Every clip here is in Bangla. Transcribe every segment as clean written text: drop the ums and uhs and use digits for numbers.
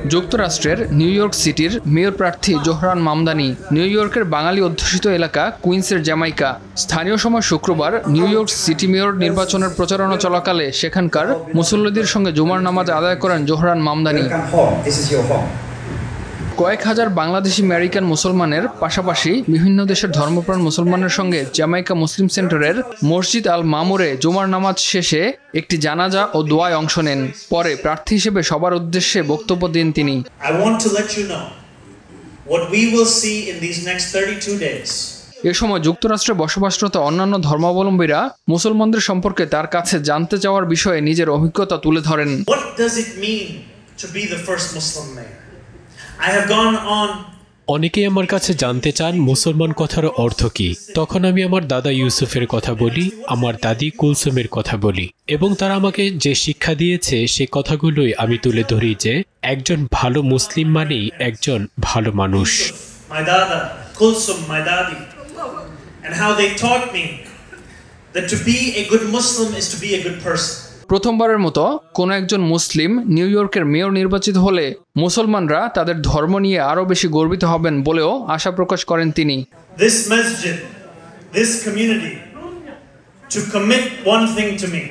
যুক্তরাষ্ট্রের নিউ ইয়র্ক সিটির মেয়র প্রার্থী জোহরান মামদানি নিউ ইয়র্কের বাঙালি অধ্যুষিত এলাকা কুইন্সের জ্যামাইকা। স্থানীয় সময় শুক্রবার নিউ ইয়র্ক সিটি মেয়র নির্বাচনের প্রচারণা চলাকালে সেখানকার মুসল্লিদের সঙ্গে জুমার নামাজ আদায় করেন জোহরান মামদানি। কয়েক হাজার বাংলাদেশি আমেরিকান মুসলমানের পাশাপাশি বিভিন্ন দেশের ধর্মপ্রাণ মুসলমানের সঙ্গে জ্যামাইকা মুসলিম সেন্টারের মসজিদ আল মামুরে জুমার নামাজ শেষে একটি জানাজা ও দোয়ায় অংশ নেন। পরে প্রার্থী হিসেবে সবার উদ্দেশ্যে বক্তব্য দেন তিনি। এ সময় যুক্তরাষ্ট্রে বসবাসরত অন্যান্য ধর্মাবলম্বীরা মুসলমানদের সম্পর্কে তার কাছে জানতে চাওয়ার বিষয়ে নিজের অভিজ্ঞতা তুলে ধরেন। অনেকেই আমার কাছে জানতে চান মুসলমান কথার অর্থ কি। তখন আমি আমার দাদা ইউসুফের কথা বলি, আমার দাদি কুলসুমের কথা বলি, এবং তারা আমাকে যে শিক্ষা দিয়েছে সে কথাগুলোই আমি তুলে ধরি যে একজন ভালো মুসলিম মানেই একজন ভালো মানুষ। My dada, Kulsum, my daddy, and how they taught me that to be a good Muslim is to be a good person. প্রথমবারের মতো কোন একজন মুসলিম নিউ ইয়র্কের মেয়র নির্বাচিত হলে মুসলমানরা তাদের ধর্ম নিয়ে আরো বেশি গর্বিত হবেন বলেও আশা প্রকাশ করেন তিনি। This masjid, this community, to commit one thing to me.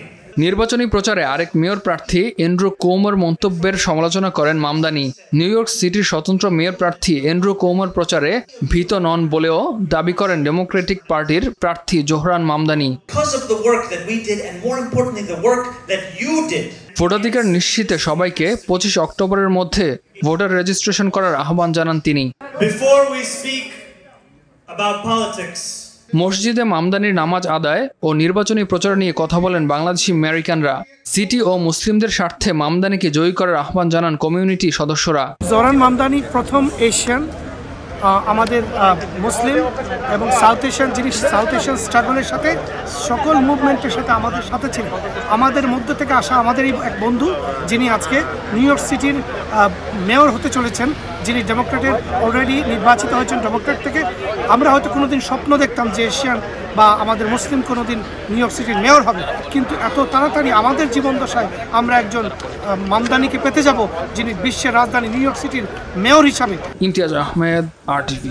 নির্বাচনী প্রচারে আরেক মেয়র প্রার্থী অ্যান্ড্রু কুওমোর মন্তব্যের সমালোচনা করেন মামদানি। নিউ ইয়র্ক সিটির স্বতন্ত্র মেয়র প্রার্থী অ্যান্ড্রু কুওমোর প্রচারে ভীত নন বলেও দাবি করেন ডেমোক্রেটিক পার্টির প্রার্থী জোহরান মামদানি। ভোটাধিকার নিশ্চিতে সবাইকে 25 অক্টোবরের মধ্যে ভোটার রেজিস্ট্রেশন করার আহ্বান জানান তিনি। মসজিদে মামদানির নামাজ আদায় ও নির্বাচনী প্রচার নিয়ে কথা বলেন বাংলাদেশি আমেরিকানরা। সিটি ও মুসলিমদের স্বার্থে মামদানিকে জয়ী করার আহ্বান জানান কমিউনিটি সদস্যরা। জোহরান মামদানি প্রথম এশিয়ান আমাদের মুসলিম এবং সাউথ এশিয়ান, যিনি সাউথ এশিয়ান স্ট্রাগলের সাথে সকল মুভমেন্টের সাথে আমাদের সাথে ছিলেন। আমাদের মধ্য থেকে আসা আমাদেরই এক বন্ধু, যিনি আজকে নিউ ইয়র্ক সিটির মেয়র হতে চলেছেন, যিনি ডেমোক্রেটের অলরেডি নির্বাচিত হয়েছেন ডেমোক্রেট থেকে। আমরা হয়তো কোনোদিন স্বপ্ন দেখতাম যে এশিয়ান বা আমাদের মুসলিম কোনোদিন নিউ ইয়র্ক সিটির মেয়র হবে, কিন্তু এত তাড়াতাড়ি আমাদের জীবনদশায় আমরা একজন মামদানিকে পেতে যাব, যিনি বিশ্বের রাজধানী নিউ ইয়র্ক সিটির মেয়র হিসাবে। ইমতিয়াজ আহমেদ, RTV।